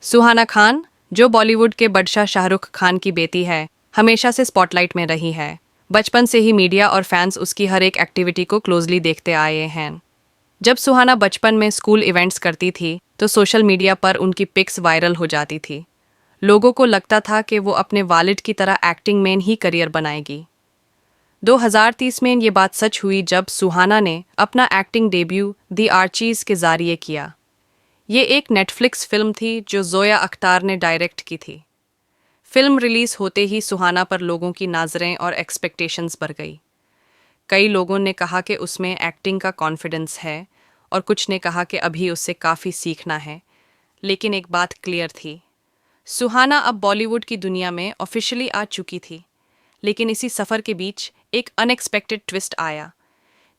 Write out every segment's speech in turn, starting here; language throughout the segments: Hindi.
सुहाना खान, जो बॉलीवुड के बादशाह शाहरुख खान की बेटी है, हमेशा से स्पॉटलाइट में रही है। बचपन से ही मीडिया और फैंस उसकी हर एक एक्टिविटी को क्लोजली देखते आए हैं। जब सुहाना बचपन में स्कूल इवेंट्स करती थी तो सोशल मीडिया पर उनकी पिक्स वायरल हो जाती थी। लोगों को लगता था कि वो अपने वालिद की तरह एक्टिंग में ही करियर बनाएगी। 2030 में ये बात सच हुई जब सुहाना ने अपना एक्टिंग डेब्यू दी आर्चीज के जरिए किया। ये एक नेटफ्लिक्स फिल्म थी जो जोया अख्तार ने डायरेक्ट की थी। फिल्म रिलीज होते ही सुहाना पर लोगों की नज़रें और एक्सपेक्टेशंस बढ़ गई। कई लोगों ने कहा कि उसमें एक्टिंग का कॉन्फिडेंस है और कुछ ने कहा कि अभी उससे काफ़ी सीखना है। लेकिन एक बात क्लियर थी, सुहाना अब बॉलीवुड की दुनिया में ऑफिशियली आ चुकी थी। लेकिन इसी सफ़र के बीच एक अनएक्सपेक्टेड ट्विस्ट आया।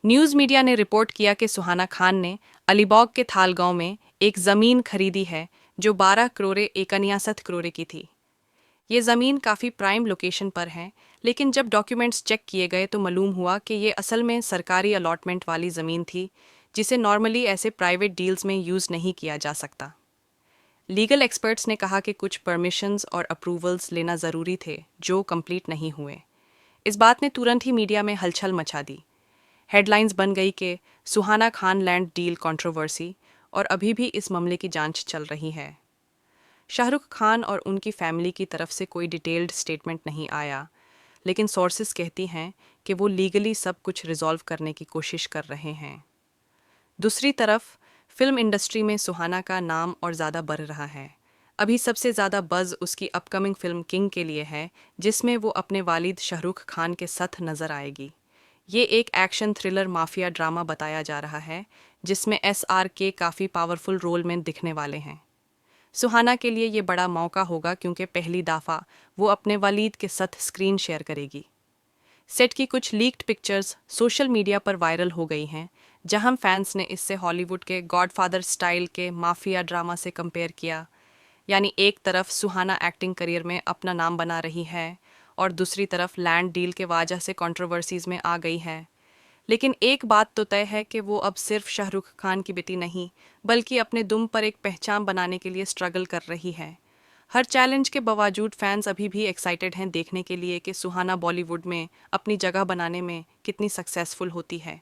न्यूज़ मीडिया ने रिपोर्ट किया कि सुहाना खान ने अलीबाग के थालगांव में एक ज़मीन खरीदी है जो 12 करोड़ की थी। ये ज़मीन काफ़ी प्राइम लोकेशन पर है, लेकिन जब डॉक्यूमेंट्स चेक किए गए तो मालूम हुआ कि ये असल में सरकारी अलॉटमेंट वाली ज़मीन थी, जिसे नॉर्मली ऐसे प्राइवेट डील्स में यूज़ नहीं किया जा सकता। लीगल एक्सपर्ट्स ने कहा कि कुछ परमिशंस और अप्रूवल्स लेना ज़रूरी थे, जो कंप्लीट नहीं हुए। इस बात ने तुरंत ही मीडिया में हलचल मचा दी। हेडलाइंस बन गई कि Suhana Khan land deal controversy, और अभी भी इस मामले की जांच चल रही है। शाहरुख खान और उनकी फैमिली की तरफ से कोई डिटेल्ड स्टेटमेंट नहीं आया, लेकिन सोर्सेस कहती हैं कि वो लीगली सब कुछ रिजॉल्व करने की कोशिश कर रहे हैं। दूसरी तरफ फिल्म इंडस्ट्री में सुहाना का नाम और ज़्यादा बढ़ रहा है। अभी सबसे ज़्यादा बज़ उसकी अपकमिंग फिल्म किंग के लिए है, जिसमें वो अपने वालिद शाहरुख खान के साथ नज़र आएगी। ये एक एक्शन थ्रिलर माफिया ड्रामा बताया जा रहा है, जिसमें SRK काफ़ी पावरफुल रोल में दिखने वाले हैं। सुहाना के लिए ये बड़ा मौका होगा क्योंकि पहली दफ़ा वो अपने वालिद के साथ स्क्रीन शेयर करेगी। सेट की कुछ लीक्ड पिक्चर्स सोशल मीडिया पर वायरल हो गई हैं, जहां फैंस ने इससे हॉलीवुड के गॉडफादर स्टाइल के माफिया ड्रामा से कंपेयर किया। यानी एक तरफ सुहाना एक्टिंग करियर में अपना नाम बना रही है और दूसरी तरफ लैंड डील के वजह से कंट्रोवर्सीज में आ गई है। लेकिन एक बात तो तय है कि वो अब सिर्फ शाहरुख खान की बेटी नहीं, बल्कि अपने दुम पर एक पहचान बनाने के लिए स्ट्रगल कर रही है। हर चैलेंज के बावजूद फैंस अभी भी एक्साइटेड हैं देखने के लिए कि सुहाना बॉलीवुड में अपनी जगह बनाने में कितनी सक्सेसफुल होती है।